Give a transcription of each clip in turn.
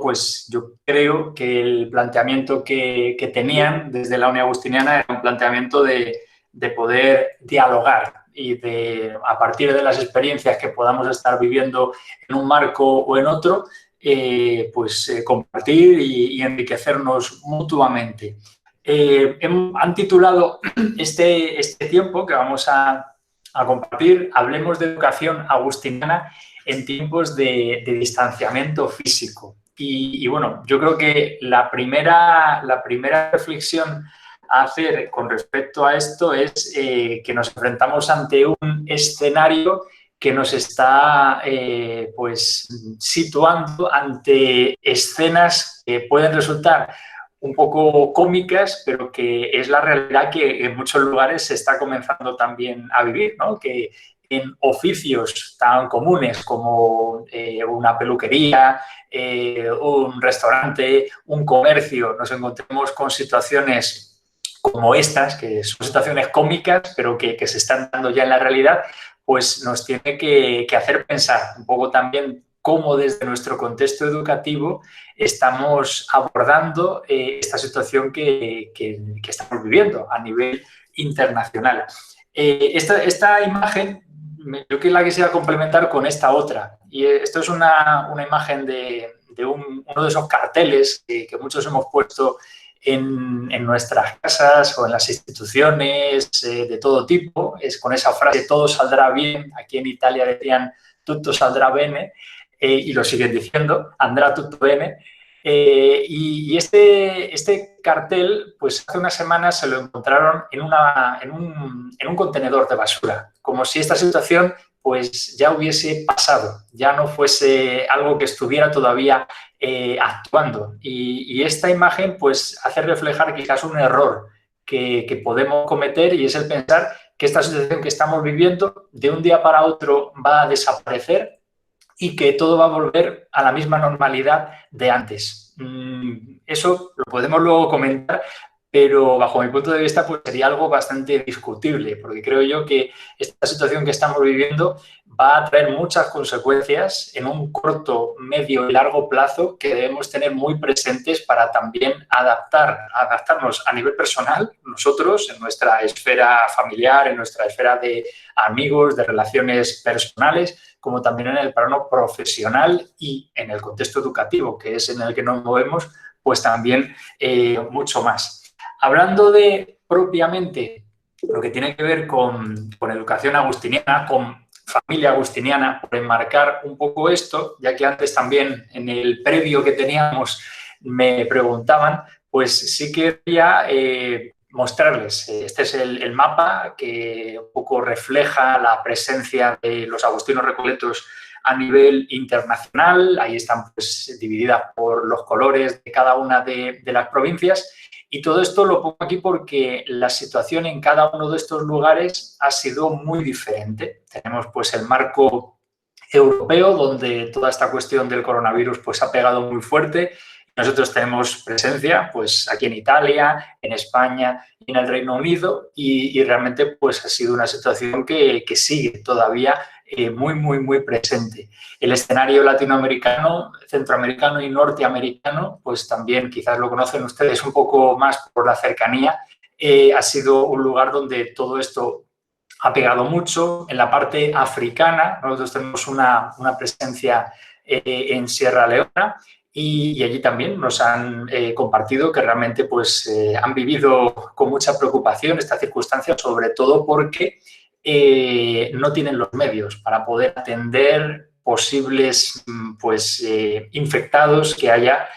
pues yo creo que el planteamiento que tenían desde la Unión Agustiniana era un planteamiento de poder dialogar y de, a partir de las experiencias que podamos estar viviendo en un marco o en otro, compartir y enriquecernos mutuamente. Han titulado este tiempo que vamos a compartir, hablemos de educación agustiniana en tiempos de distanciamiento físico. Y bueno, yo creo que la primera reflexión a hacer con respecto a esto es que nos enfrentamos ante un escenario que nos está situando ante escenas que pueden resultar un poco cómicas, pero que es la realidad que en muchos lugares se está comenzando también a vivir, ¿no? Que en oficios tan comunes como una peluquería, un restaurante, un comercio, nos encontremos con situaciones como estas, que son situaciones cómicas, pero que se están dando ya en la realidad, pues nos tiene que hacer pensar un poco también cómo desde nuestro contexto educativo estamos abordando esta situación que estamos viviendo a nivel internacional. Esta imagen yo creo que la quisiera complementar con esta otra. Y esto es una imagen de uno de esos carteles que muchos hemos puesto en nuestras casas o en las instituciones de todo tipo. Es con esa frase, todo saldrá bien. Aquí en Italia decían, tutto saldrá bene. Y lo siguen diciendo, andrà tutto bene. Y este cartel, pues hace unas semanas se lo encontraron en un contenedor de basura, como si esta situación pues ya hubiese pasado, ya no fuese algo que estuviera todavía actuando. Y esta imagen pues hace reflejar quizás un error que podemos cometer, y es el pensar que esta situación que estamos viviendo de un día para otro va a desaparecer y que todo va a volver a la misma normalidad de antes. Eso lo podemos luego comentar, pero bajo mi punto de vista pues sería algo bastante discutible, porque creo yo que esta situación que estamos viviendo va a traer muchas consecuencias en un corto, medio y largo plazo que debemos tener muy presentes para también adaptarnos a nivel personal, nosotros, en nuestra esfera familiar, en nuestra esfera de amigos, de relaciones personales, como también en el plano profesional y en el contexto educativo, que es en el que nos movemos, pues también mucho más. Hablando de propiamente lo que tiene que ver con educación agustiniana, con familia agustiniana, por enmarcar un poco esto, ya que antes también en el previo que teníamos me preguntaban, pues sí quería mostrarles. Este es el mapa que un poco refleja la presencia de los agustinos recoletos a nivel internacional. Ahí están pues, divididas por los colores de cada una de las provincias. Y todo esto lo pongo aquí porque la situación en cada uno de estos lugares ha sido muy diferente. Tenemos pues el marco europeo, donde toda esta cuestión del coronavirus pues, ha pegado muy fuerte. Nosotros tenemos presencia pues, aquí en Italia, en España y en el Reino Unido, y realmente pues, ha sido una situación que sigue todavía muy, muy, muy presente. El escenario latinoamericano, centroamericano y norteamericano, pues también quizás lo conocen ustedes un poco más por la cercanía, ha sido un lugar donde todo esto ha pegado mucho. En la parte africana, nosotros tenemos una presencia en Sierra Leona, y allí también nos han compartido que realmente pues, han vivido con mucha preocupación esta circunstancia, sobre todo porque no tienen los medios para poder atender posibles pues, infectados que haya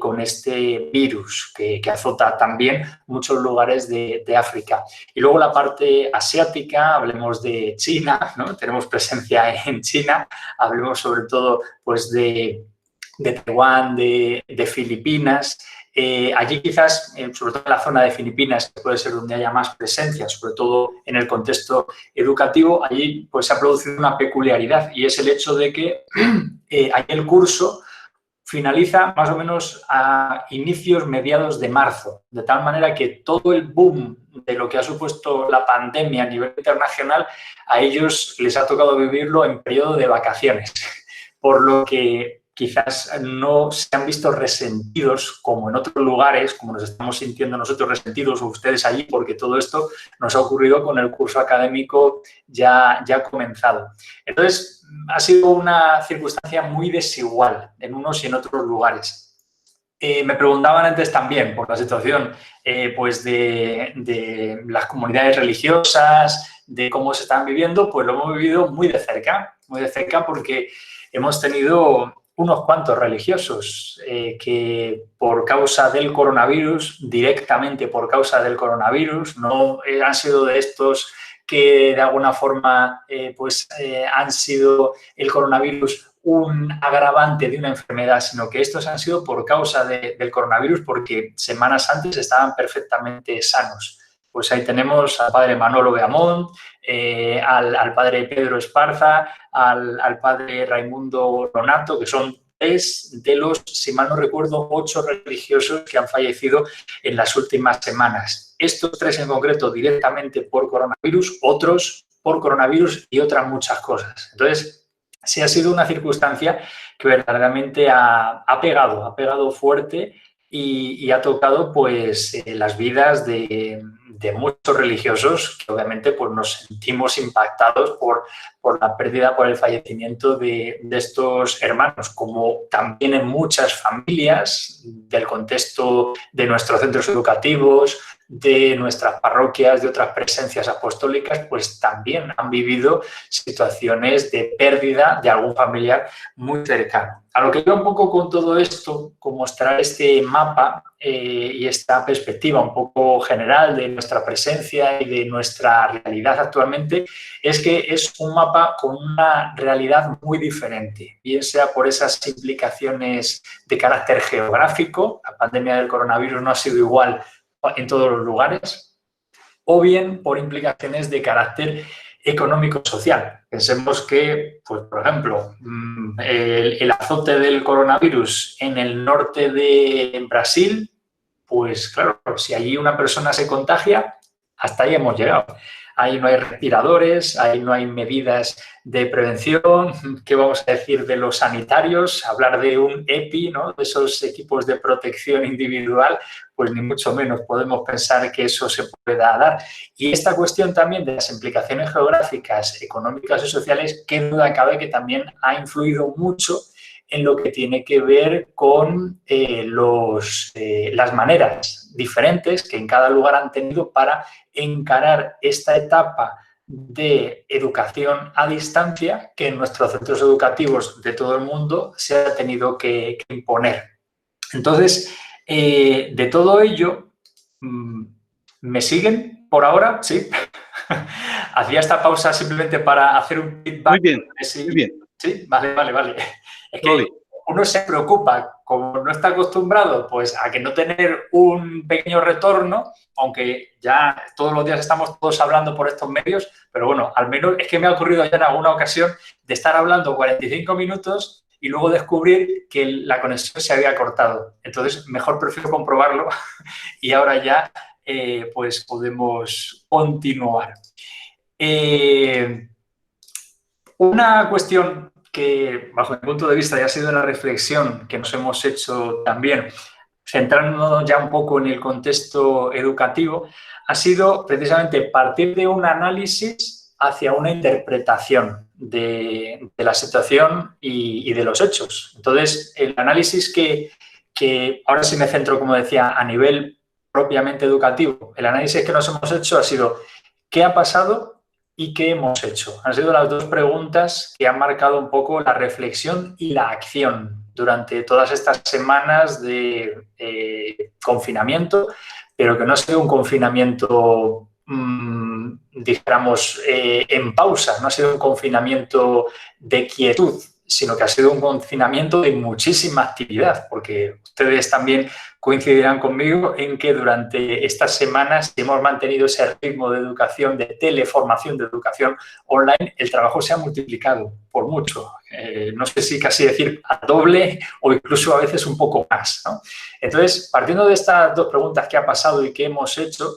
con este virus que azota también muchos lugares de África. Y luego la parte asiática, hablemos de China, ¿no? Tenemos presencia en China, hablemos sobre todo pues, de Taiwán, de Filipinas. Allí quizás, sobre todo en la zona de Filipinas, que puede ser donde haya más presencia, sobre todo en el contexto educativo, allí pues, se ha producido una peculiaridad, y es el hecho de que allí el curso finaliza más o menos a inicios, mediados de marzo, de tal manera que todo el boom de lo que ha supuesto la pandemia a nivel internacional, a ellos les ha tocado vivirlo en periodo de vacaciones, por lo que quizás no se han visto resentidos como en otros lugares, como nos estamos sintiendo nosotros resentidos o ustedes allí, porque todo esto nos ha ocurrido con el curso académico ya comenzado. Entonces, ha sido una circunstancia muy desigual en unos y en otros lugares. Me preguntaban antes también por la situación pues de las comunidades religiosas, de cómo se están viviendo, pues lo hemos vivido muy de cerca porque hemos tenido unos cuantos religiosos que por causa del coronavirus, directamente por causa del coronavirus, no han sido de estos que de alguna forma han sido el coronavirus un agravante de una enfermedad, sino que estos han sido por causa del coronavirus porque semanas antes estaban perfectamente sanos. Pues ahí tenemos al padre Manolo Beamont, al padre Pedro Esparza, al padre Raimundo Ronato, que son 3 de los, si mal no recuerdo, 8 religiosos que han fallecido en las últimas semanas. Estos 3 en concreto directamente por coronavirus, otros por coronavirus y otras muchas cosas. Entonces, sí ha sido una circunstancia que verdaderamente ha pegado fuerte y ha tocado pues las vidas de muchos religiosos que obviamente pues nos sentimos impactados por la pérdida, por el fallecimiento de estos hermanos, como también en muchas familias del contexto de nuestros centros educativos, de nuestras parroquias, de otras presencias apostólicas, pues también han vivido situaciones de pérdida de algún familiar muy cercano. A lo que iba un poco con todo esto, con mostrar este mapa y esta perspectiva un poco general de nuestra presencia y de nuestra realidad actualmente, es que es un mapa con una realidad muy diferente, bien sea por esas implicaciones de carácter geográfico, la pandemia del coronavirus no ha sido igual en todos los lugares, o bien por implicaciones de carácter económico-social. Pensemos que, pues, por ejemplo, el azote del coronavirus en el norte de Brasil, pues claro, si allí una persona se contagia, hasta ahí hemos llegado. Ahí no hay respiradores, ahí no hay medidas de prevención. ¿Qué vamos a decir de los sanitarios? Hablar de un EPI, ¿no? De esos equipos de protección individual, pues ni mucho menos podemos pensar que eso se pueda dar. Y esta cuestión también de las implicaciones geográficas, económicas y sociales, qué duda cabe que también ha influido mucho en lo que tiene que ver con las maneras diferentes que en cada lugar han tenido para encarar esta etapa de educación a distancia que en nuestros centros educativos de todo el mundo se ha tenido que imponer. Entonces, de todo ello, ¿me siguen por ahora? Sí. Hacía esta pausa simplemente para hacer un feedback. Muy bien, muy bien. Sí, vale. Es que uno se preocupa, como no está acostumbrado, pues a que no tener un pequeño retorno, aunque ya todos los días estamos todos hablando por estos medios, pero bueno, al menos es que me ha ocurrido ya en alguna ocasión de estar hablando 45 minutos y luego descubrir que la conexión se había cortado. Entonces, mejor prefiero comprobarlo y ahora ya pues podemos continuar. Una cuestión que, bajo mi punto de vista, ya ha sido la reflexión que nos hemos hecho también, centrándonos ya un poco en el contexto educativo, ha sido precisamente partir de un análisis hacia una interpretación de la situación y de los hechos. Entonces, el análisis que ahora sí me centro, como decía, a nivel propiamente educativo, el análisis que nos hemos hecho ha sido ¿qué ha pasado y qué hemos hecho? Han sido las dos preguntas que han marcado un poco la reflexión y la acción durante todas estas semanas de confinamiento, pero que no ha sido un confinamiento, dijéramos, en pausa, no ha sido un confinamiento de quietud, sino que ha sido un confinamiento de muchísima actividad, porque ustedes también coincidirán conmigo en que durante estas semanas hemos mantenido ese ritmo de educación, de teleformación, de educación online, el trabajo se ha multiplicado por mucho. No sé si casi decir a doble o incluso a veces un poco más, ¿no? Entonces, partiendo de estas dos preguntas, ¿qué ha pasado y qué hemos hecho?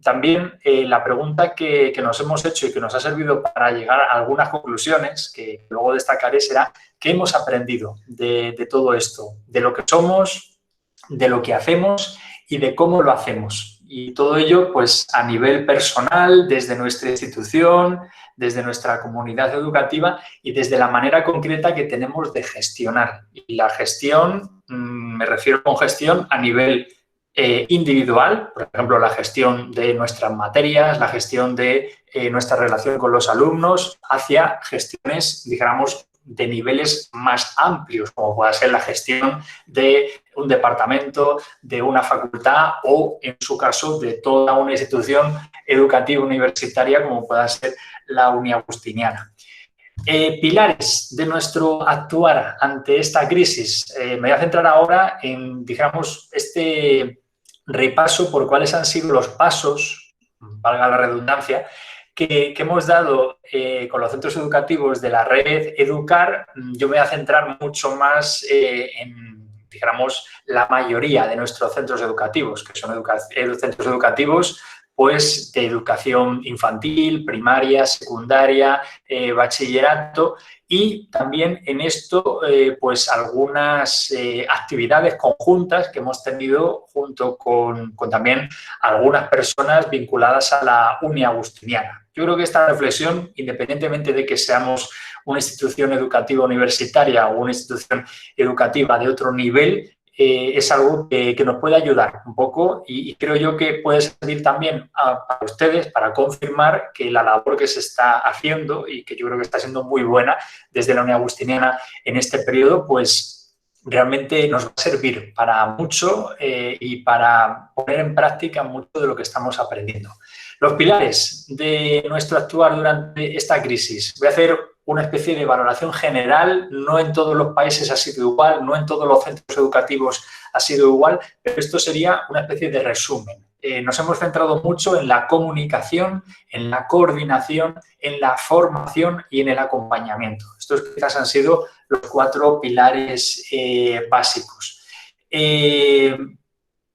también la pregunta que nos hemos hecho y que nos ha servido para llegar a algunas conclusiones, que luego destacaré, será ¿qué hemos aprendido de todo esto? De lo que somos, de lo que hacemos y de cómo lo hacemos. Y todo ello, pues, a nivel personal, desde nuestra institución, desde nuestra comunidad educativa y desde la manera concreta que tenemos de gestionar. Y la gestión, me refiero con gestión a nivel individual, por ejemplo, la gestión de nuestras materias, la gestión de nuestra relación con los alumnos, hacia gestiones, digamos, de niveles más amplios, como pueda ser la gestión de un departamento, de una facultad o, en su caso, de toda una institución educativa universitaria, como pueda ser la Uniagustiniana. Pilares de nuestro actuar ante esta crisis. Me voy a centrar ahora en, digamos, este repaso por cuáles han sido los pasos, valga la redundancia, que hemos dado con los centros educativos de la red Educar. Yo me voy a centrar mucho más en, digamos, la mayoría de nuestros centros educativos, que son centros educativos pues, de educación infantil, primaria, secundaria, bachillerato, y también en esto pues algunas actividades conjuntas que hemos tenido junto con también algunas personas vinculadas a la Uniagustiniana. Yo creo que esta reflexión, independientemente de que seamos una institución educativa universitaria o una institución educativa de otro nivel, es algo que nos puede ayudar un poco y creo yo que puede servir también a ustedes para confirmar que la labor que se está haciendo y que yo creo que está siendo muy buena desde la Uniagustiniana en este periodo, pues realmente nos va a servir para mucho y para poner en práctica mucho de lo que estamos aprendiendo. Los pilares de nuestro actuar durante esta crisis. Voy a hacer una especie de valoración general, no en todos los países ha sido igual, no en todos los centros educativos ha sido igual, pero esto sería una especie de resumen. Nos hemos centrado mucho en la comunicación, en la coordinación, en la formación y en el acompañamiento. Estos quizás han sido los 4 pilares básicos.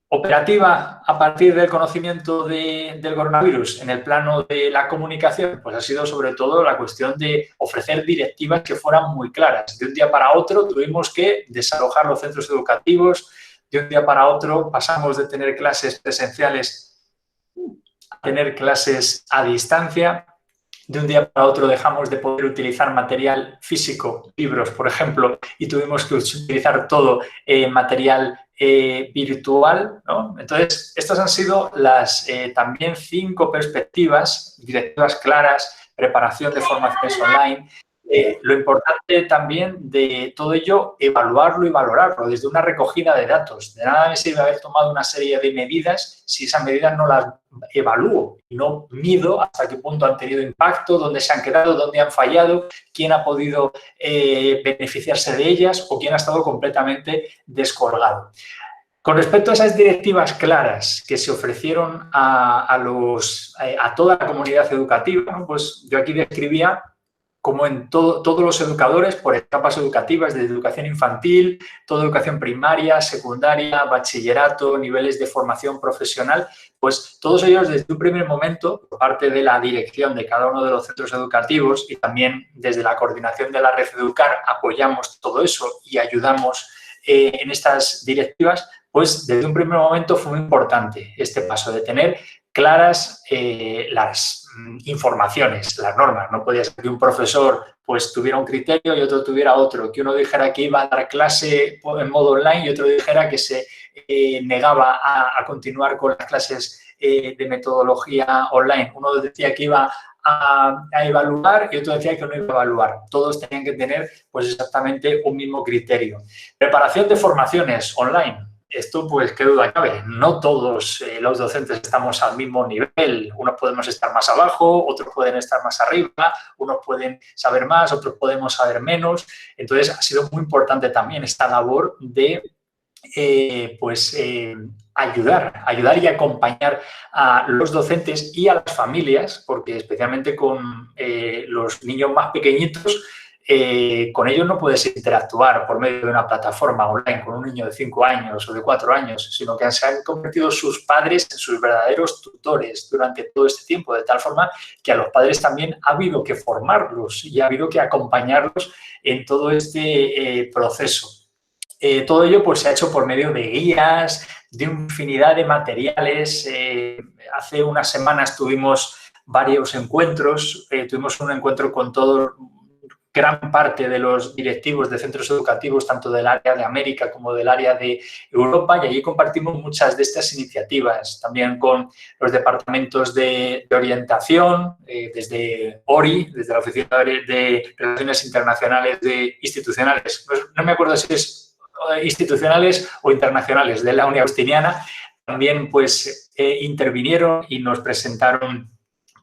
Operativa a partir del conocimiento del coronavirus en el plano de la comunicación, pues ha sido sobre todo la cuestión de ofrecer directivas que fueran muy claras. De un día para otro tuvimos que desalojar los centros educativos, de un día para otro pasamos de tener clases presenciales a tener clases a distancia. De un día para otro dejamos de poder utilizar material físico, libros, por ejemplo, y tuvimos que utilizar todo material virtual, ¿no? Entonces, estas han sido las también 5 perspectivas, directivas claras, preparación de formaciones online. Lo importante también de todo ello, evaluarlo y valorarlo desde una recogida de datos. De nada me sirve haber tomado una serie de medidas si esas medidas no las evalúo y no mido hasta qué punto han tenido impacto, dónde se han quedado, dónde han fallado, quién ha podido beneficiarse de ellas o quién ha estado completamente descolgado. Con respecto a esas directivas claras que se ofrecieron a toda la comunidad educativa, ¿no? Pues yo aquí describía como en todos los educadores, por etapas educativas, desde educación infantil, toda educación primaria, secundaria, bachillerato, niveles de formación profesional, pues todos ellos desde un primer momento, por parte de la dirección de cada uno de los centros educativos y también desde la coordinación de la red Educar, apoyamos todo eso y ayudamos en estas directivas, pues desde un primer momento fue muy importante este paso de tener claras las informaciones, las normas. No podía ser que un profesor pues tuviera un criterio y otro tuviera otro, que uno dijera que iba a dar clase en modo online y otro dijera que se negaba a continuar con las clases de metodología online. Uno decía que iba a evaluar y otro decía que no iba a evaluar. Todos tenían que tener pues exactamente un mismo criterio. Preparación de formaciones online. Esto, pues, qué duda cabe, no todos los docentes estamos al mismo nivel. Unos podemos estar más abajo, otros pueden estar más arriba, unos pueden saber más, otros podemos saber menos. Entonces, ha sido muy importante también esta labor de, ayudar y acompañar a los docentes y a las familias, porque especialmente con los niños más pequeñitos, con ellos no puedes interactuar por medio de una plataforma online con un niño de 5 años o de 4 años, sino que se han convertido sus padres en sus verdaderos tutores durante todo este tiempo, de tal forma que a los padres también ha habido que formarlos y ha habido que acompañarlos en todo este proceso. Todo ello pues, se ha hecho por medio de guías, de infinidad de materiales. Hace unas semanas tuvimos varios encuentros. Tuvimos un encuentro con gran parte de los directivos de centros educativos, tanto del área de América como del área de Europa, y allí compartimos muchas de estas iniciativas, también con los departamentos de orientación, desde ORI, desde la Oficina de Relaciones Internacionales Institucionales. No me acuerdo si es institucionales o internacionales de la Unión Agustiniana, también pues intervinieron y nos presentaron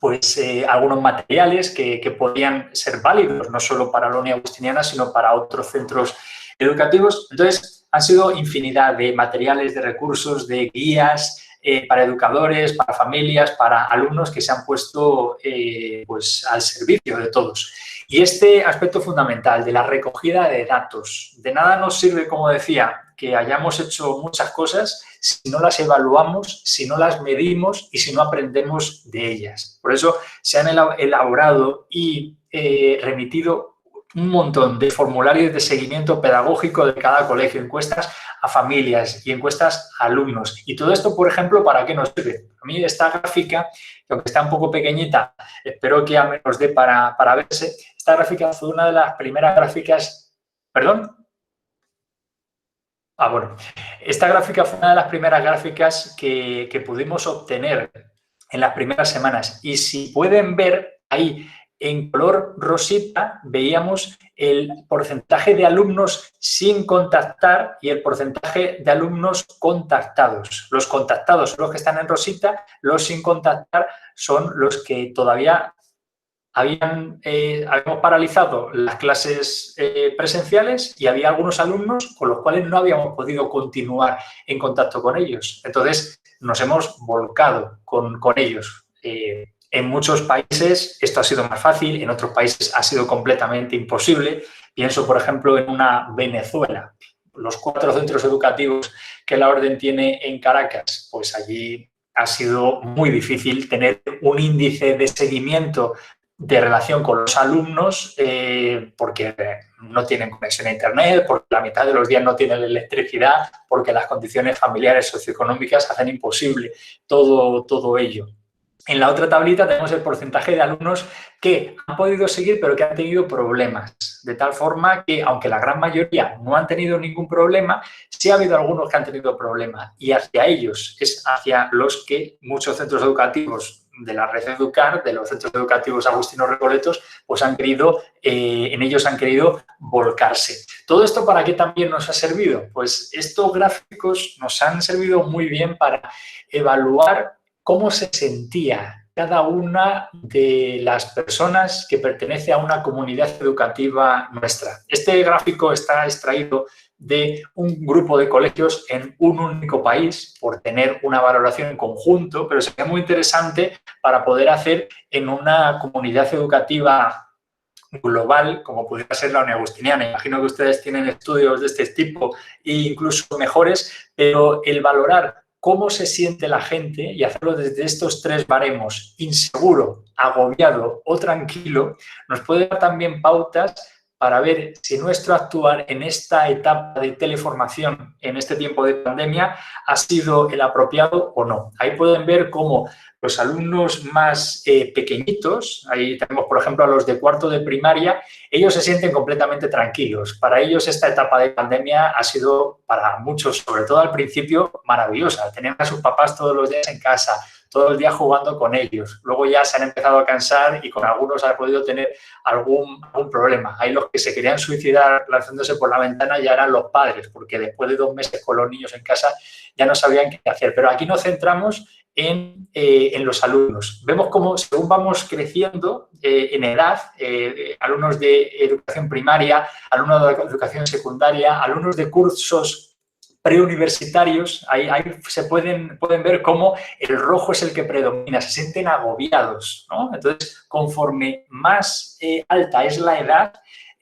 pues algunos materiales que podían ser válidos no solo para la Unión Agustiniana, sino para otros centros educativos. Entonces, han sido infinidad de materiales, de recursos, de guías para educadores, para familias, para alumnos que se han puesto pues, al servicio de todos. Y este aspecto fundamental de la recogida de datos, de nada nos sirve, como decía, que hayamos hecho muchas cosas si no las evaluamos, si no las medimos y si no aprendemos de ellas. Por eso se han elaborado y remitido un montón de formularios de seguimiento pedagógico de cada colegio, encuestas a familias y encuestas a alumnos. Y todo esto, por ejemplo, ¿para qué nos sirve? A mí esta gráfica, que aunque está un poco pequeñita, espero que al menos dé para verse. Esta gráfica fue una de las primeras gráficas... ¿Perdón? Bueno. Esta gráfica fue una de las primeras gráficas que pudimos obtener en las primeras semanas. Y si pueden ver ahí, en color rosita, veíamos el porcentaje de alumnos sin contactar y el porcentaje de alumnos contactados. Los contactados son los que están en rosita, los sin contactar son los que todavía habíamos paralizado las clases presenciales y había algunos alumnos con los cuales no habíamos podido continuar en contacto con ellos. Entonces, nos hemos volcado con ellos. En muchos países esto ha sido más fácil, en otros países ha sido completamente imposible. Pienso, por ejemplo, en una Venezuela. Los 4 centros educativos que la Orden tiene en Caracas, pues allí ha sido muy difícil tener un índice de seguimiento de relación con los alumnos porque no tienen conexión a internet, porque la mitad de los días no tienen electricidad, porque las condiciones familiares socioeconómicas hacen imposible todo ello. En la otra tablita tenemos el porcentaje de alumnos que han podido seguir pero que han tenido problemas, de tal forma que, aunque la gran mayoría no han tenido ningún problema, sí ha habido algunos que han tenido problemas y hacia ellos es hacia los que muchos centros educativos de la red Educar, de los centros educativos Agustino Recoletos, pues en ellos han querido volcarse. ¿Todo esto para qué también nos ha servido? Pues estos gráficos nos han servido muy bien para evaluar cómo se sentía cada una de las personas que pertenece a una comunidad educativa nuestra. Este gráfico está extraído de un grupo de colegios en un único país por tener una valoración en conjunto, pero sería muy interesante para poder hacer en una comunidad educativa global, como pudiera ser la Unión Agustiniana. Imagino que ustedes tienen estudios de este tipo e incluso mejores, pero el valorar cómo se siente la gente y hacerlo desde estos 3 baremos, inseguro, agobiado o tranquilo, nos puede dar también pautas para ver si nuestro actuar en esta etapa de teleformación, en este tiempo de pandemia, ha sido el apropiado o no. Ahí pueden ver cómo los alumnos más pequeñitos, ahí tenemos, por ejemplo, a los de 4º de primaria, ellos se sienten completamente tranquilos. Para ellos esta etapa de pandemia ha sido, para muchos, sobre todo al principio, maravillosa. Tenían a sus papás todos los días en casa, todo el día jugando con ellos. Luego ya se han empezado a cansar y con algunos han podido tener algún problema. Hay los que se querían suicidar lanzándose por la ventana, ya eran los padres, porque después de 2 meses con los niños en casa ya no sabían qué hacer. Pero aquí nos centramos en los alumnos. Vemos cómo, según vamos creciendo en edad, alumnos de educación primaria, alumnos de educación secundaria, alumnos de cursos preuniversitarios, ahí se pueden ver cómo el rojo es el que predomina, se sienten agobiados, ¿no? Entonces, conforme más alta es la edad,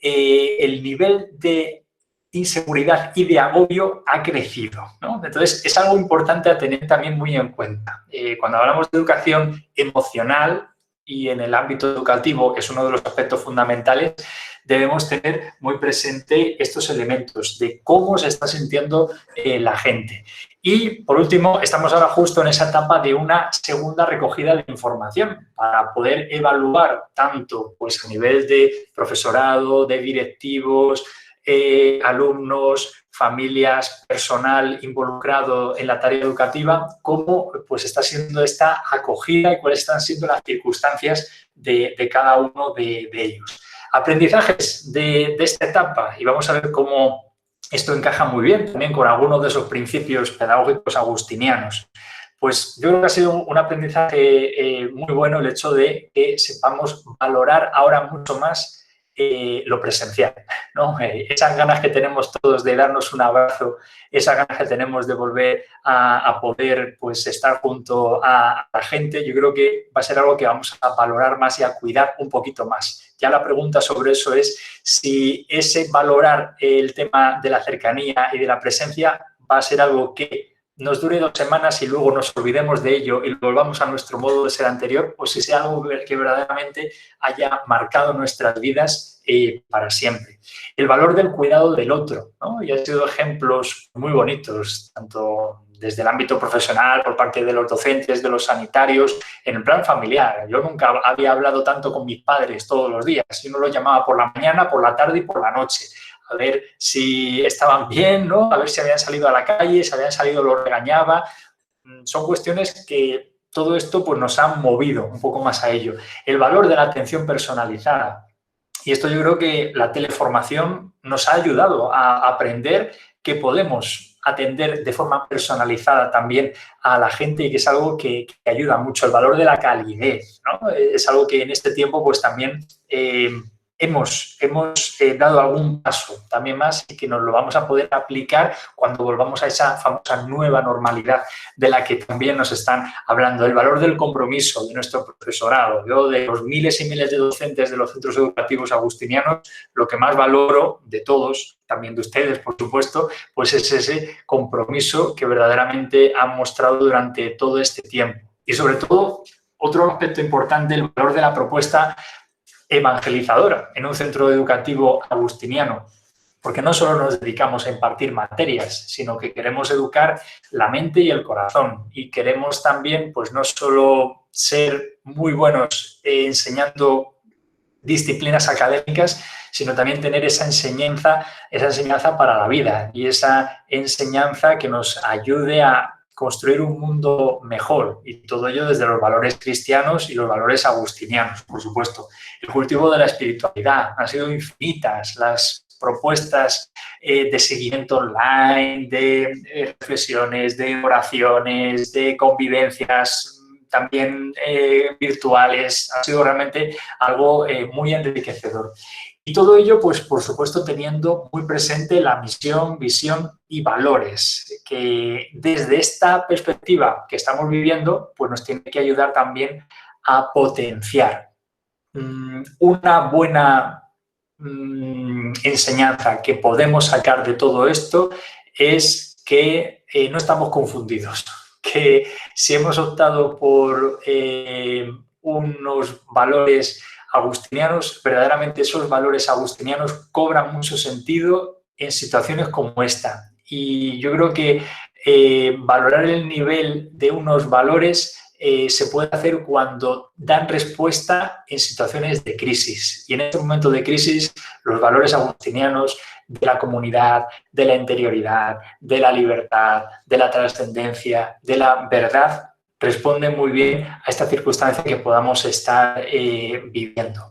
el nivel de inseguridad y de agobio ha crecido, ¿no? Entonces, es algo importante a tener también muy en cuenta. Cuando hablamos de educación emocional y en el ámbito educativo, que es uno de los aspectos fundamentales, debemos tener muy presente estos elementos de cómo se está sintiendo la gente. Y, por último, estamos ahora justo en esa etapa de una segunda recogida de información para poder evaluar tanto pues, a nivel de profesorado, de directivos, alumnos, familias, personal involucrado en la tarea educativa, cómo pues, está siendo esta acogida y cuáles están siendo las circunstancias de cada uno de ellos. Aprendizajes de esta etapa, y vamos a ver cómo esto encaja muy bien también con algunos de esos principios pedagógicos agustinianos. Pues yo creo que ha sido un aprendizaje muy bueno el hecho de que sepamos valorar ahora mucho más lo presencial, ¿no? Esas ganas que tenemos todos de darnos un abrazo, esas ganas que tenemos de volver a poder pues, estar junto a la gente, yo creo que va a ser algo que vamos a valorar más y a cuidar un poquito más. Ya la pregunta sobre eso es si ese valorar el tema de la cercanía y de la presencia va a ser algo que nos dure 2 semanas y luego nos olvidemos de ello y volvamos a nuestro modo de ser anterior, o si sea algo que verdaderamente haya marcado nuestras vidas para siempre. El valor del cuidado del otro, ¿no? Y han sido ejemplos muy bonitos, tanto desde el ámbito profesional, por parte de los docentes, de los sanitarios, en el plan familiar. Yo nunca había hablado tanto con mis padres todos los días. Yo no los llamaba por la mañana, por la tarde y por la noche. A ver si estaban bien, ¿no? A ver si habían salido a la calle, si habían salido, los regañaba. Son cuestiones que todo esto pues, nos ha movido un poco más a ello. El valor de la atención personalizada. Y esto yo creo que la teleformación nos ha ayudado a aprender que podemos atender de forma personalizada también a la gente y que es algo que ayuda mucho. El valor de la calidez, ¿no? Es algo que en este tiempo pues también hemos dado algún paso también más y que nos lo vamos a poder aplicar cuando volvamos a esa famosa nueva normalidad de la que también nos están hablando. El valor del compromiso de nuestro profesorado. Yo, de los miles y miles de docentes de los centros educativos agustinianos, lo que más valoro de todos, también de ustedes, por supuesto, pues es ese compromiso que verdaderamente han mostrado durante todo este tiempo. Y sobre todo, otro aspecto importante, el valor de la propuesta evangelizadora en un centro educativo agustiniano, porque no solo nos dedicamos a impartir materias, sino que queremos educar la mente y el corazón y queremos también, pues no solo ser muy buenos enseñando disciplinas académicas, sino también tener esa enseñanza para la vida y esa enseñanza que nos ayude a construir un mundo mejor, y todo ello desde los valores cristianos y los valores agustinianos, por supuesto. El cultivo de la espiritualidad. Han sido infinitas las propuestas de seguimiento online, de reflexiones, de oraciones, de convivencias también virtuales. Ha sido realmente algo muy enriquecedor. Y todo ello, pues, por supuesto, teniendo muy presente la misión, visión y valores, que desde esta perspectiva que estamos viviendo, pues nos tiene que ayudar también a potenciar una buena enseñanza que podemos sacar de todo esto es que no estamos confundidos, que si hemos optado por unos valores agustinianos, verdaderamente esos valores agustinianos cobran mucho sentido en situaciones como esta. Y yo creo que valorar el nivel de unos valores se puede hacer cuando dan respuesta en situaciones de crisis. Y en este momento de crisis, los valores agustinianos de la comunidad, de la interioridad, de la libertad, de la trascendencia, de la verdad, responden muy bien a esta circunstancia que podamos estar viviendo.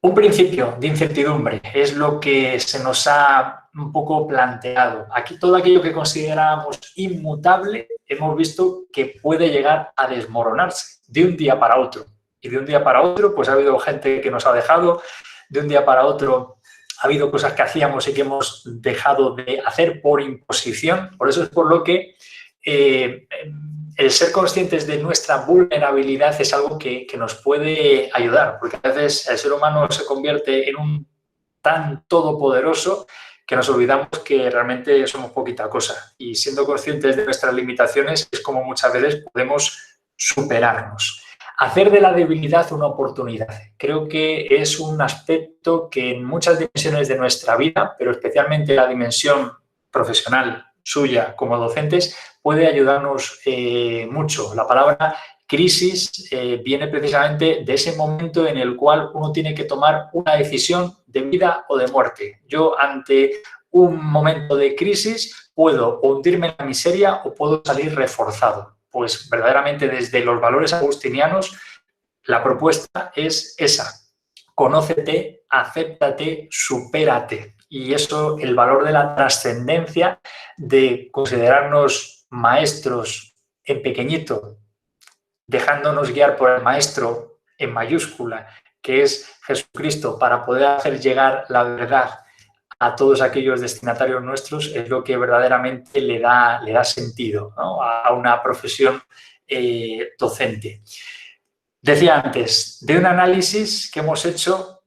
Un principio de incertidumbre es lo que se nos ha un poco planteado. Aquí todo aquello que considerábamos inmutable hemos visto que puede llegar a desmoronarse de un día para otro. Y de un día para otro pues ha habido gente que nos ha dejado, de un día para otro ha habido cosas que hacíamos y que hemos dejado de hacer por imposición. Por eso es por lo que el ser conscientes de nuestra vulnerabilidad es algo que nos puede ayudar, porque a veces el ser humano se convierte en un tan todopoderoso que nos olvidamos que realmente somos poquita cosa. Y siendo conscientes de nuestras limitaciones es como muchas veces podemos superarnos. Hacer de la debilidad una oportunidad. Creo que es un aspecto que en muchas dimensiones de nuestra vida, pero especialmente la dimensión profesional suya como docentes, puede ayudarnos mucho. La palabra crisis viene precisamente de ese momento en el cual uno tiene que tomar una decisión de vida o de muerte. Yo, ante un momento de crisis, puedo hundirme en la miseria o puedo salir reforzado. Pues verdaderamente desde los valores agustinianos la propuesta es esa: conócete, acéptate, supérate. Y eso, el valor de la trascendencia, de considerarnos maestros en pequeñito, dejándonos guiar por el maestro en mayúscula, que es Jesucristo, para poder hacer llegar la verdad a todos aquellos destinatarios nuestros, es lo que verdaderamente le da sentido, ¿no?, a una profesión docente. Decía antes, de un análisis que hemos hecho,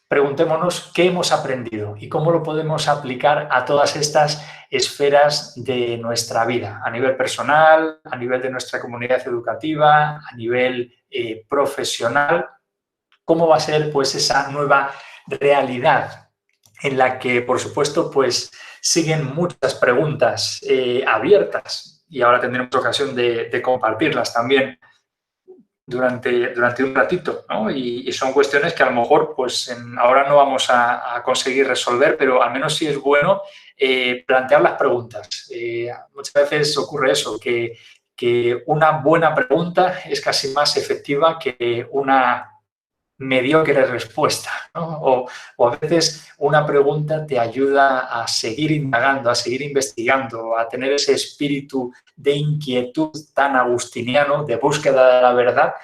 preguntémonos qué hemos aprendido y cómo lo podemos aplicar a todas estas esferas de nuestra vida, a nivel personal, a nivel de nuestra comunidad educativa, a nivel profesional. ¿Cómo va a ser, pues, esa nueva realidad en la que, por supuesto, pues siguen muchas preguntas abiertas, y ahora tendremos ocasión de compartirlas también durante un ratito, ¿no? Y son cuestiones que a lo mejor pues ahora no vamos a conseguir resolver, pero al menos sí es bueno plantear las preguntas. Muchas veces ocurre eso, que una buena pregunta es casi más efectiva que una mediocre respuesta, ¿no? O a veces una pregunta te ayuda a seguir indagando, a seguir investigando, a tener ese espíritu de inquietud tan agustiniano, de búsqueda de la verdad,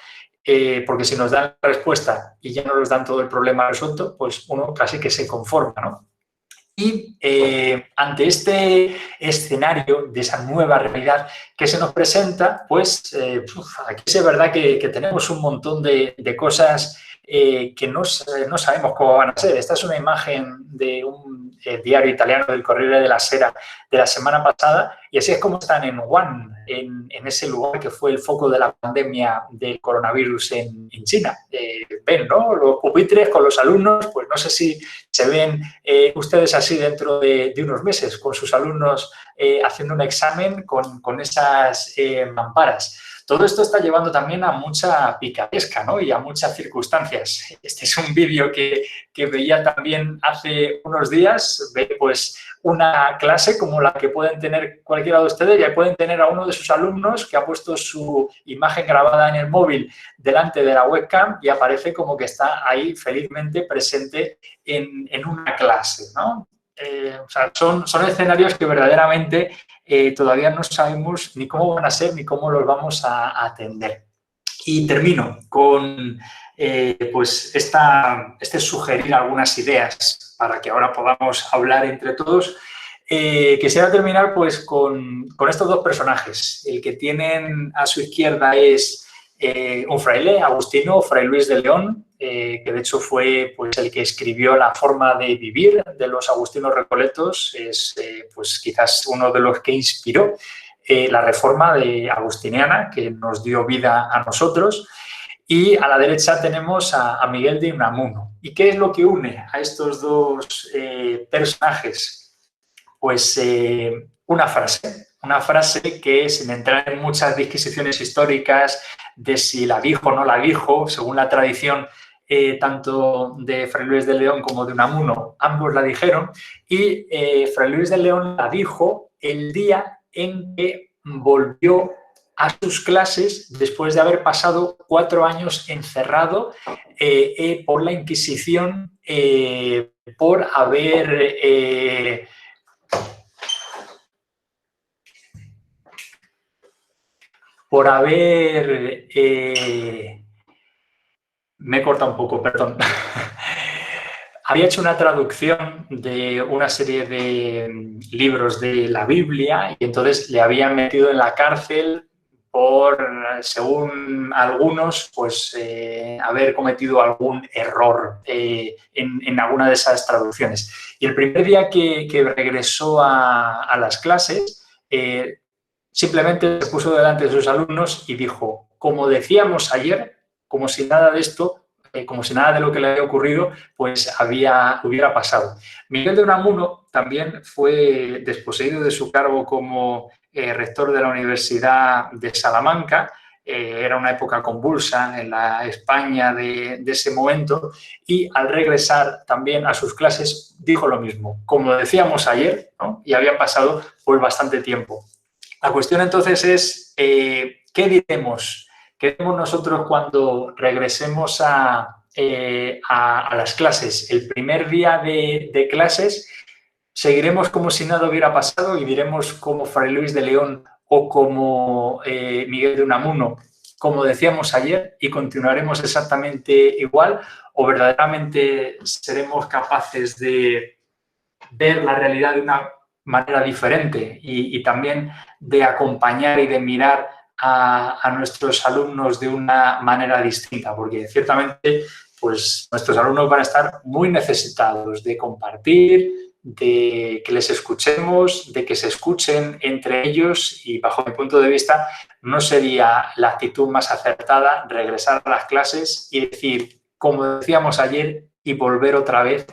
porque si nos dan la respuesta y ya no nos dan todo el problema resuelto, pues uno casi que se conforma, ¿no? Y ante este escenario de esa nueva realidad que se nos presenta, pues aquí es verdad que tenemos un montón de cosas que no sabemos cómo van a ser. Esta es una imagen de un diario italiano, del Corriere della Sera, de la semana pasada, y así es como están en Wuhan, en ese lugar que fue el foco de la pandemia del coronavirus en China. Ven, ¿no?, los pupitres con los alumnos, pues no sé si se ven ustedes así dentro de unos meses, con sus alumnos haciendo un examen con esas mamparas. Todo esto está llevando también a mucha picaresca, ¿no?, y a muchas circunstancias. Este es un vídeo que veía también hace unos días. Ve pues una clase como la que pueden tener cualquiera de ustedes, y ahí pueden tener a uno de sus alumnos que ha puesto su imagen grabada en el móvil delante de la webcam y aparece como que está ahí felizmente presente en una clase, ¿no? O sea, son escenarios que verdaderamente todavía no sabemos ni cómo van a ser ni cómo los vamos a atender. Y termino con pues sugerir algunas ideas para que ahora podamos hablar entre todos. Quisiera terminar pues con estos dos personajes. El que tienen a su izquierda es un fraile agustino, Fray Luis de León, que de hecho fue pues el que escribió La forma de vivir de los agustinos recoletos. Es pues quizás uno de los que inspiró la reforma agustiniana que nos dio vida a nosotros. Y a la derecha tenemos a Miguel de Unamuno. ¿Y qué es lo que une a estos dos personajes? Pues una frase que, sin entrar en muchas disquisiciones históricas de si la dijo o no la dijo, según la tradición tanto de Fray Luis de León como de Unamuno, ambos la dijeron, y Fray Luis de León la dijo el día en que volvió a sus clases después de haber pasado 4 años encerrado por la Inquisición, por haber... me he cortado un poco, perdón. Había hecho una traducción de una serie de libros de la Biblia y entonces le habían metido en la cárcel por, según algunos, pues haber cometido algún error en alguna de esas traducciones. Y el primer día que regresó a las clases, simplemente se puso delante de sus alumnos y dijo, como decíamos ayer, como si nada de esto, como si nada de lo que le había ocurrido, pues hubiera pasado. Miguel de Unamuno también fue desposeído de su cargo como rector de la Universidad de Salamanca. Era una época convulsa en la España de ese momento, y al regresar también a sus clases dijo lo mismo, como decíamos ayer, ¿no? Y había pasado pues bastante tiempo. La cuestión entonces es, ¿qué diremos? ¿Qué diremos nosotros cuando regresemos a las clases? El primer día de clases, ¿seguiremos como si nada hubiera pasado y diremos como Fray Luis de León o como Miguel de Unamuno, como decíamos ayer, y continuaremos exactamente igual? ¿O verdaderamente seremos capaces de ver la realidad de una manera diferente y también de acompañar y de mirar a nuestros alumnos de una manera distinta? Porque ciertamente pues, nuestros alumnos van a estar muy necesitados de compartir, de que les escuchemos, de que se escuchen entre ellos, y bajo mi punto de vista no sería la actitud más acertada regresar a las clases y decir, como decíamos ayer, y volver otra vez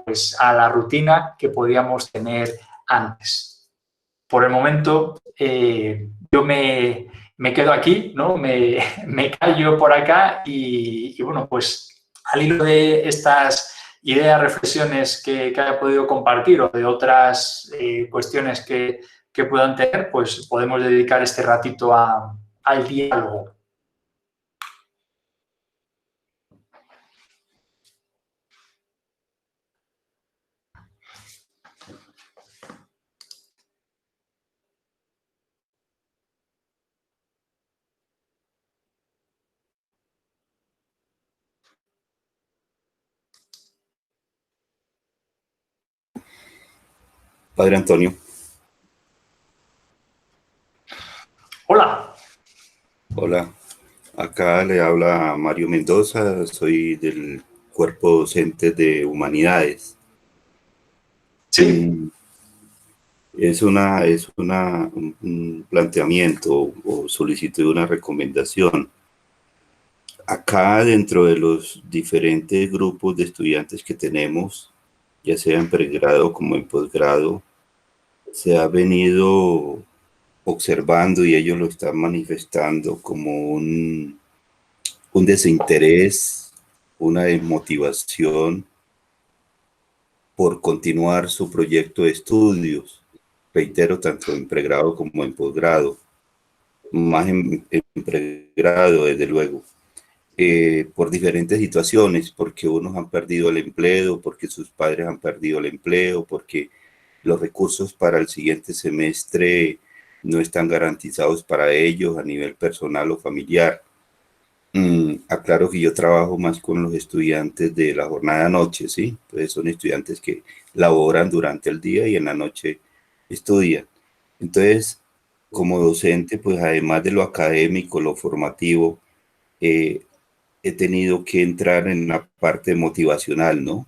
pues a la rutina que podíamos tener antes. Por el momento, yo me quedo aquí, ¿no? Me callo por acá y, bueno, pues al hilo de estas ideas, reflexiones que haya podido compartir o de otras cuestiones que puedan tener, pues podemos dedicar este ratito al diálogo. Padre Antonio. Hola. Hola, acá le habla Mario Mendoza, soy del Cuerpo Docente de Humanidades. Sí. Un planteamiento o solicitud de una recomendación. Acá dentro de los diferentes grupos de estudiantes que tenemos, ya sea en pregrado como en posgrado, se ha venido observando y ellos lo están manifestando como un desinterés, una desmotivación por continuar su proyecto de estudios. Reitero, tanto en pregrado como en posgrado, más en pregrado, desde luego, por diferentes situaciones, porque unos han perdido el empleo, porque sus padres han perdido el empleo, porque los recursos para el siguiente semestre no están garantizados para ellos a nivel personal o familiar. Aclaro que yo trabajo más con los estudiantes de la jornada noche, ¿sí? Entonces son estudiantes que laboran durante el día y en la noche estudian. Entonces, como docente, pues además de lo académico, lo formativo, he tenido que entrar en la parte motivacional, ¿no?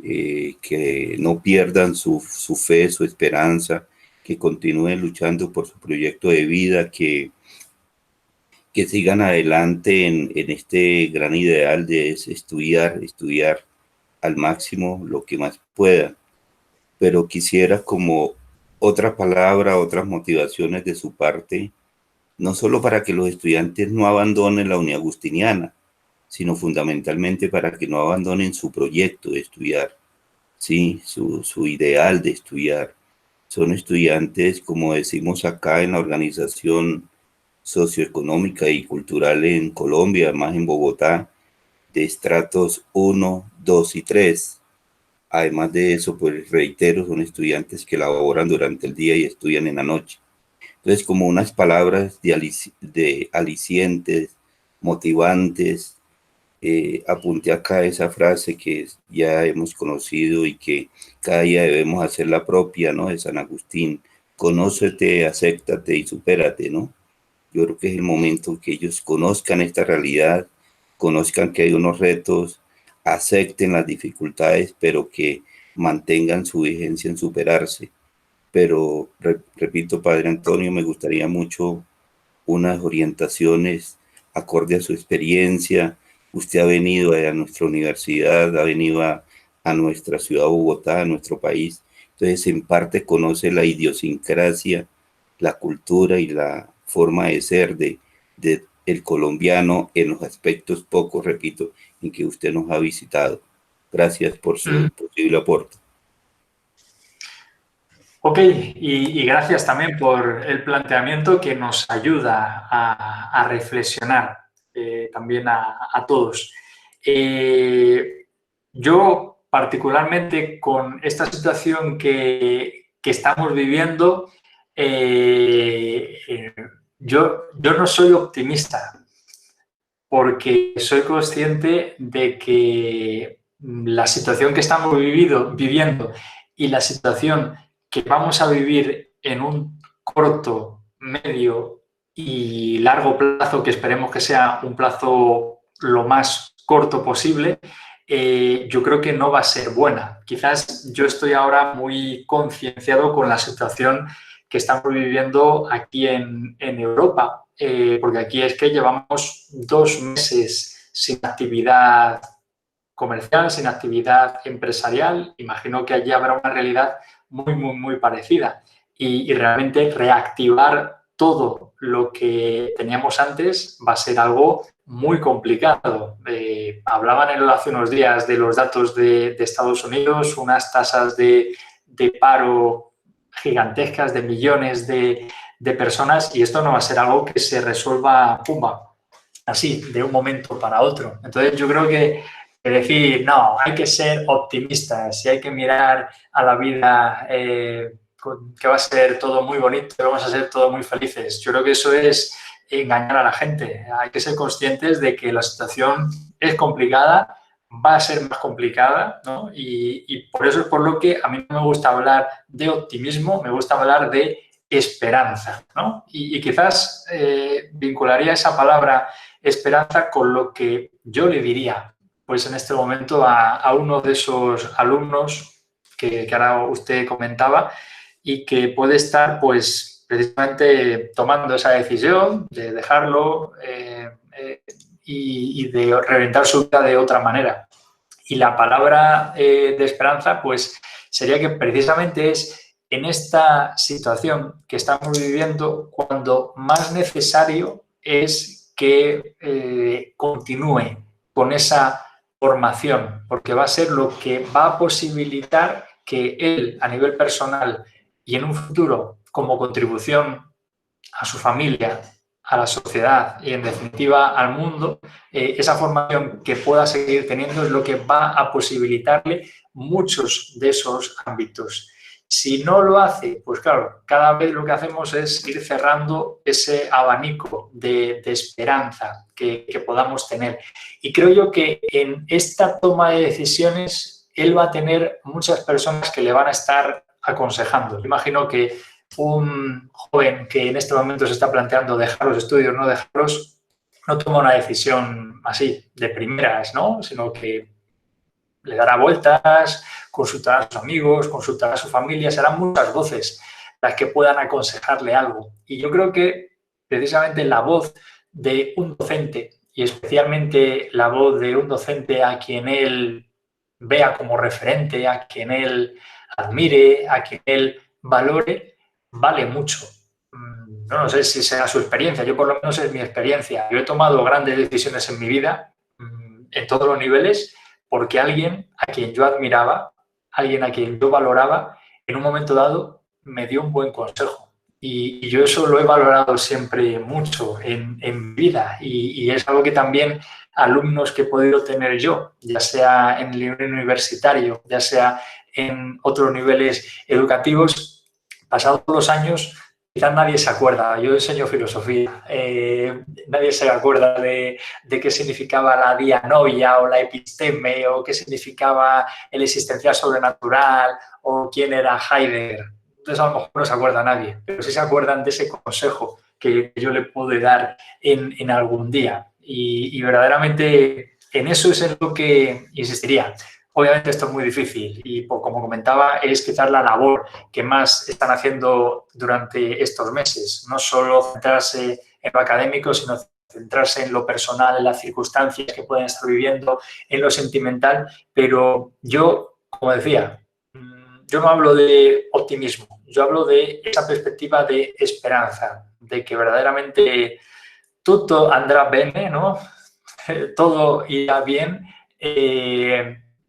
Que no pierdan su fe, su esperanza, que continúen luchando por su proyecto de vida, que sigan adelante en este gran ideal de estudiar al máximo lo que más puedan. Pero quisiera como otra palabra, otras motivaciones de su parte, no solo para que los estudiantes no abandonen la Uni Agustiniana, sino fundamentalmente para que no abandonen su proyecto de estudiar, ¿sí? Su ideal de estudiar. Son estudiantes, como decimos acá en la organización socioeconómica y cultural en Colombia, más en Bogotá, de estratos 1, 2 y 3. Además de eso, pues reitero, son estudiantes que laboran durante el día y estudian en la noche. Entonces, como unas palabras de alicientes, motivantes, apunté acá esa frase que ya hemos conocido y que cada día debemos hacer la propia, ¿no? De San Agustín: conócete, acéptate y supérate, ¿no? Yo creo que es el momento en que ellos conozcan esta realidad, conozcan que hay unos retos, acepten las dificultades, pero que mantengan su vigencia en superarse. Pero repito, Padre Antonio, me gustaría mucho unas orientaciones acorde a su experiencia. Usted ha venido a nuestra universidad, ha venido a nuestra ciudad Bogotá, a nuestro país. Entonces, en parte conoce la idiosincrasia, la cultura y la forma de ser de el colombiano en los aspectos pocos, repito, en que usted nos ha visitado. Gracias por su posible aporte. Ok, y gracias también por el planteamiento que nos ayuda a reflexionar también a todos. Yo, particularmente con esta situación que estamos viviendo, yo no soy optimista porque soy consciente de que la situación que estamos viviendo y la situación que vamos a vivir en un corto, medio y largo plazo, que esperemos que sea un plazo lo más corto posible, yo creo que no va a ser buena. Quizás yo estoy ahora muy concienciado con la situación que estamos viviendo aquí en Europa, porque aquí es que llevamos 2 meses sin actividad comercial, sin actividad empresarial. Imagino que allí habrá una realidad muy parecida. Y realmente reactivar todo lo que teníamos antes va a ser algo muy complicado. Hablaban hace unos días de los datos de Estados Unidos, unas tasas de paro gigantescas de millones de personas, y esto no va a ser algo que se resuelva, pumba, así, de un momento para otro. Entonces yo creo que decir, no, hay que ser optimistas y hay que mirar a la vida que va a ser todo muy bonito, que vamos a ser todos muy felices. Yo creo que eso es engañar a la gente. Hay que ser conscientes de que la situación es complicada, va a ser más complicada, ¿no? Y por eso es por lo que a mí no me gusta hablar de optimismo, me gusta hablar de esperanza, ¿no? Y quizás vincularía esa palabra esperanza con lo que yo le diría, pues en este momento a uno de esos alumnos que ahora usted comentaba y que puede estar, pues, precisamente tomando esa decisión de dejarlo y de reventar su vida de otra manera. Y la palabra de esperanza, pues, sería que precisamente es en esta situación que estamos viviendo cuando más necesario es que continúe con esa formación, porque va a ser lo que va a posibilitar que él, a nivel personal y en un futuro, como contribución a su familia, a la sociedad y, en definitiva, al mundo, esa formación que pueda seguir teniendo es lo que va a posibilitarle muchos de esos ámbitos. Si no lo hace, pues claro, cada vez lo que hacemos es ir cerrando ese abanico de esperanza que podamos tener. Y creo yo que en esta toma de decisiones él va a tener muchas personas que le van a estar aconsejando. Yo imagino que un joven que en este momento se está planteando dejar los estudios, no dejarlos, no toma una decisión así, de primeras, ¿no? Sino que le dará vueltas, consultará a sus amigos, consultará a su familia, serán muchas voces las que puedan aconsejarle algo. Y yo creo que precisamente la voz de un docente, y especialmente la voz de un docente a quien él vea como referente, a quien él admire, a quien él valore, vale mucho. No sé si será su experiencia, yo por lo menos es mi experiencia. Yo he tomado grandes decisiones en mi vida, en todos los niveles, porque alguien a quien yo admiraba, alguien a quien yo valoraba, en un momento dado me dio un buen consejo. Y yo eso lo he valorado siempre mucho en mi vida, y es algo que también alumnos que he podido tener yo, ya sea en el nivel universitario, ya sea en otros niveles educativos, pasados los años, quizás nadie se acuerda. Yo enseño filosofía. Nadie se acuerda de qué significaba la dianoia o la episteme, o qué significaba el existencial sobrenatural, o quién era Heidegger. Entonces, a lo mejor no se acuerda nadie, pero sí se acuerdan de ese consejo que yo le pude dar en algún día. Y verdaderamente en eso es en lo que insistiría. Obviamente esto es muy difícil y, como comentaba, es quizás la labor que más están haciendo durante estos meses. No solo centrarse en lo académico, sino centrarse en lo personal, en las circunstancias que pueden estar viviendo, en lo sentimental. Pero yo, como decía, yo no hablo de optimismo, yo hablo de esa perspectiva de esperanza, de que verdaderamente tutto andrá bene, ¿no? Todo irá bien,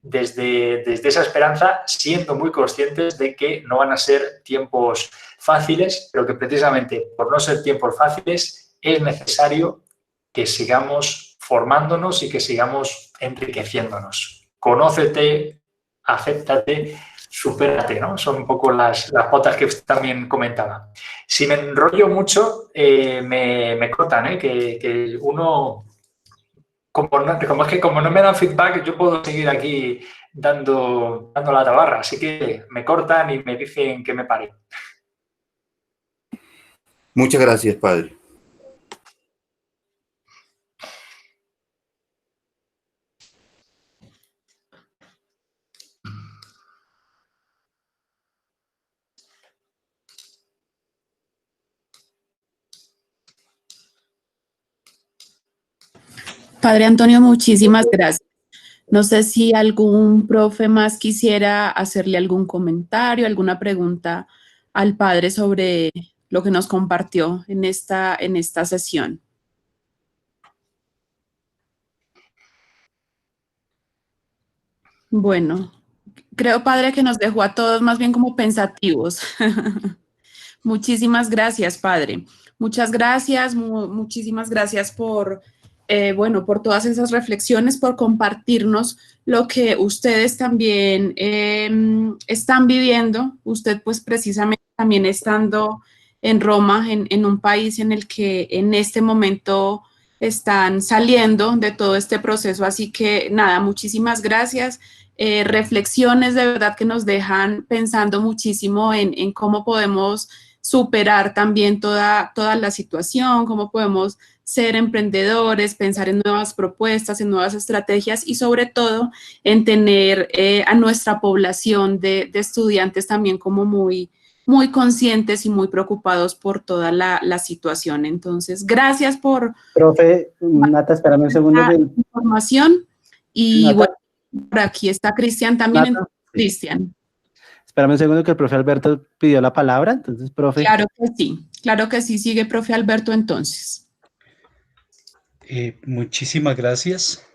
desde esa esperanza, siendo muy conscientes de que no van a ser tiempos fáciles, pero que precisamente por no ser tiempos fáciles es necesario que sigamos formándonos y que sigamos enriqueciéndonos. Conócete, acéptate, supérate, ¿no? Son un poco las pautas que también comentaba. Si me enrollo mucho, me cortan, ¿eh? Que uno, como no me dan feedback, yo puedo seguir aquí dando la tabarra, así que me cortan y me dicen que me pare. Muchas gracias, padre. Padre Antonio, muchísimas gracias. No sé si algún profe más quisiera hacerle algún comentario, alguna pregunta al padre sobre lo que nos compartió en esta sesión. Bueno, creo, padre, que nos dejó a todos más bien como pensativos. Muchísimas gracias, padre. Muchas gracias, muchísimas gracias por, bueno, por todas esas reflexiones, por compartirnos lo que ustedes también están viviendo. Usted, pues, precisamente también estando en Roma, en un país en el que en este momento están saliendo de todo este proceso. Así que, nada, muchísimas gracias. Reflexiones de verdad que nos dejan pensando muchísimo en cómo podemos superar también toda la situación, cómo podemos ser emprendedores, pensar en nuevas propuestas, en nuevas estrategias y sobre todo en tener a nuestra población de estudiantes también como muy conscientes y muy preocupados por toda la situación. Entonces, gracias por... Profe, Nata, espérame un segundo. La información y Nata, bueno, por aquí está Cristian también. Nata, Cristian. espérame un segundo que el profe Alberto pidió la palabra, entonces, profe. Claro que sí, sigue profe Alberto entonces. Muchísimas gracias.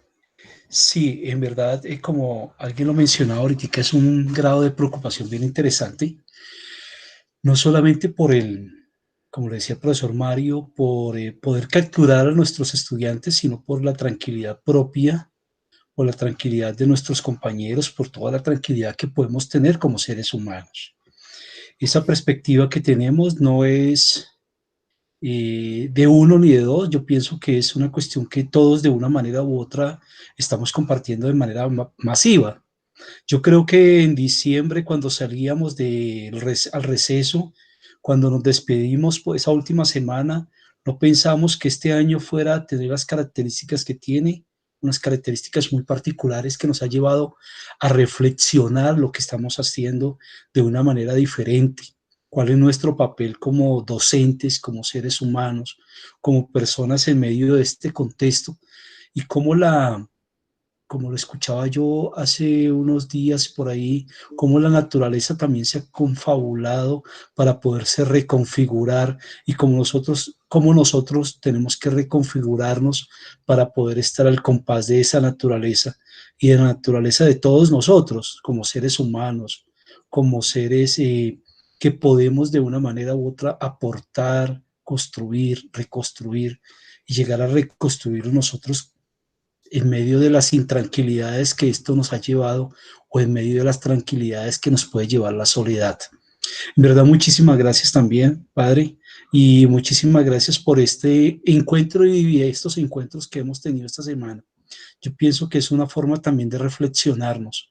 Sí, en verdad, como alguien lo mencionaba ahorita, que es un grado de preocupación bien interesante, no solamente por como le decía el profesor Mario, por poder capturar a nuestros estudiantes, sino por la tranquilidad propia, por la tranquilidad de nuestros compañeros, por toda la tranquilidad que podemos tener como seres humanos. Esa perspectiva que tenemos no es de uno ni de dos, yo pienso que es una cuestión que todos de una manera u otra estamos compartiendo de manera masiva. Yo creo que en diciembre, cuando salíamos al receso, cuando nos despedimos por esa última semana, no pensamos que este año fuera a tener las características que tiene, unas características muy particulares que nos ha llevado a reflexionar lo que estamos haciendo de una manera diferente. ¿Cuál es nuestro papel como docentes, como seres humanos, como personas en medio de este contexto? Y cómo como lo escuchaba yo hace unos días por ahí, cómo la naturaleza también se ha confabulado para poderse reconfigurar y cómo nosotros tenemos que reconfigurarnos para poder estar al compás de esa naturaleza y de la naturaleza de todos nosotros como seres humanos, como seres que podemos de una manera u otra aportar, construir, reconstruir y llegar a reconstruir nosotros en medio de las intranquilidades que esto nos ha llevado o en medio de las tranquilidades que nos puede llevar la soledad. En verdad, muchísimas gracias también, Padre, y muchísimas gracias por este encuentro y estos encuentros que hemos tenido esta semana. Yo pienso que es una forma también de reflexionarnos,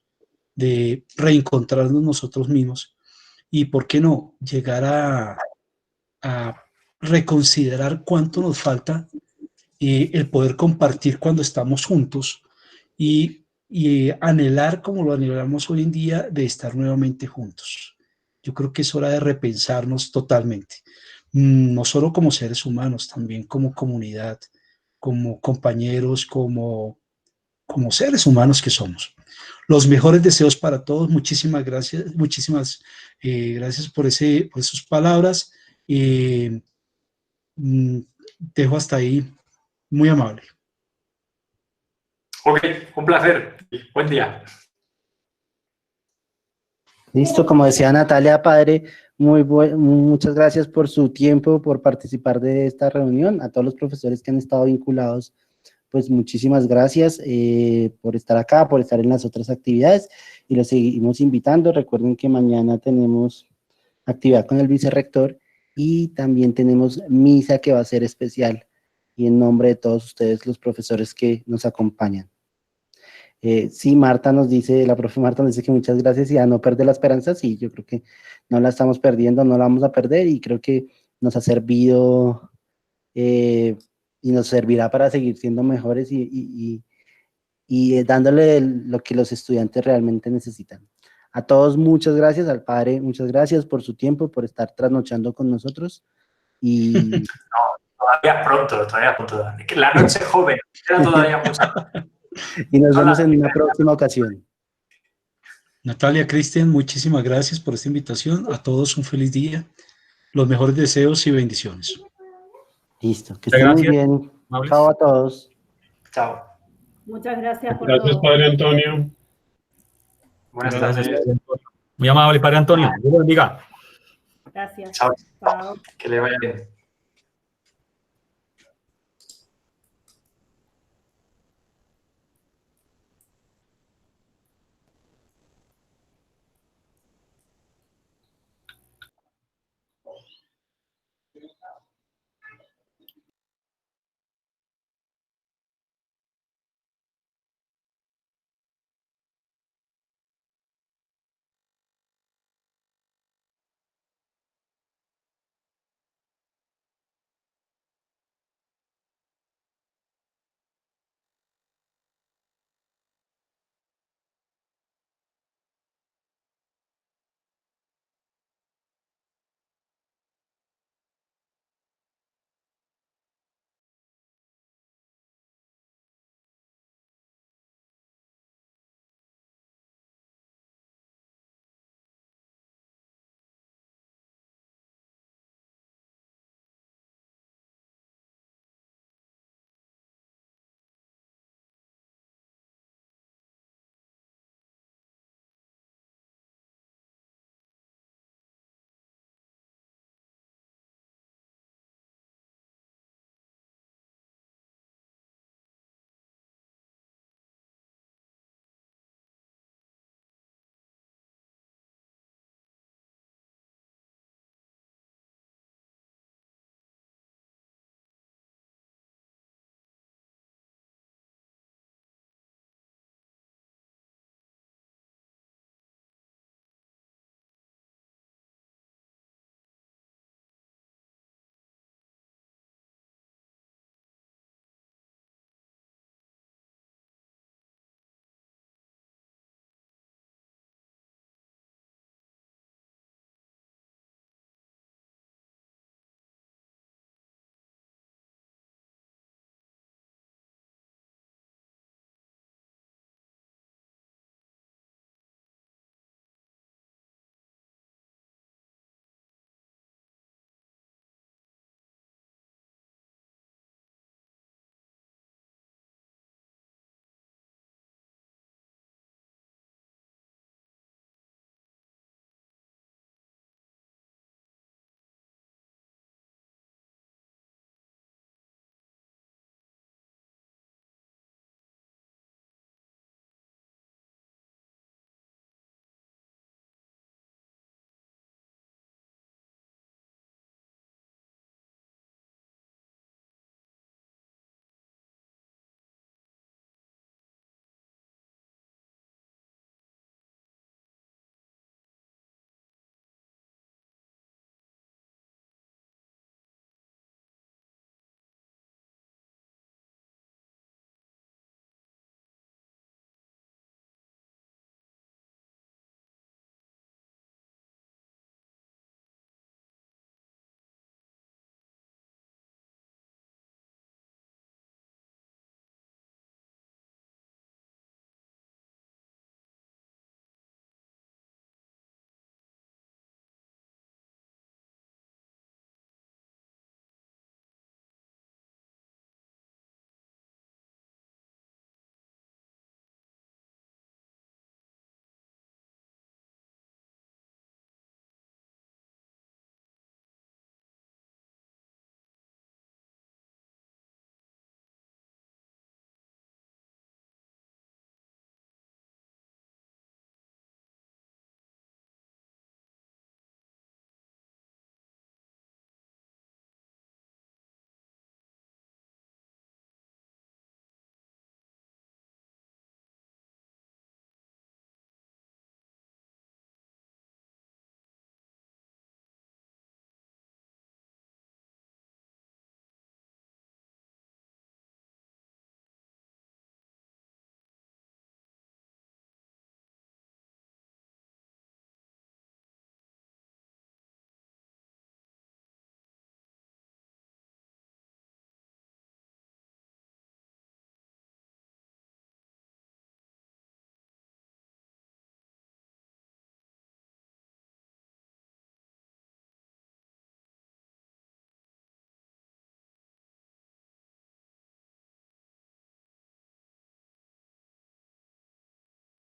de reencontrarnos nosotros mismos y, ¿por qué no?, llegar a reconsiderar cuánto nos falta el poder compartir cuando estamos juntos y anhelar, como lo anhelamos hoy en día, de estar nuevamente juntos. Yo creo que es hora de repensarnos totalmente, no solo como seres humanos, también como comunidad, como compañeros, como seres humanos que somos. Los mejores deseos para todos. Muchísimas gracias por sus palabras. Dejo hasta ahí. Muy amable. Ok, un placer. Buen día. Listo, como decía Natalia, padre, muchas gracias por su tiempo, por participar de esta reunión. A todos los profesores que han estado vinculados, pues muchísimas gracias por estar acá, por estar en las otras actividades, y los seguimos invitando. Recuerden que mañana tenemos actividad con el vicerrector y también tenemos misa que va a ser especial, y en nombre de todos ustedes, los profesores que nos acompañan. Sí, Marta nos dice, la profe Marta nos dice que muchas gracias y a no perder la esperanza. Sí, yo creo que no la estamos perdiendo, no la vamos a perder, y creo que nos ha servido y nos servirá para seguir siendo mejores y dándole lo que los estudiantes realmente necesitan. A todos muchas gracias, al padre muchas gracias por su tiempo, por estar trasnochando con nosotros. Y todavía pronto. La noche joven, queda todavía mucho. Y nos vemos en una próxima ocasión. Natalia, Cristian, muchísimas gracias por esta invitación. A todos un feliz día. Los mejores deseos y bendiciones. Listo, que estén muy bien. Chao a todos. Chao. Muchas gracias por Gracias, todo. Padre Antonio. Buenas Gracias, tardes. Padre Antonio. Muy amable, Padre Antonio. Dios lo bendiga. Gracias. Chao. Chao. Que le vaya bien.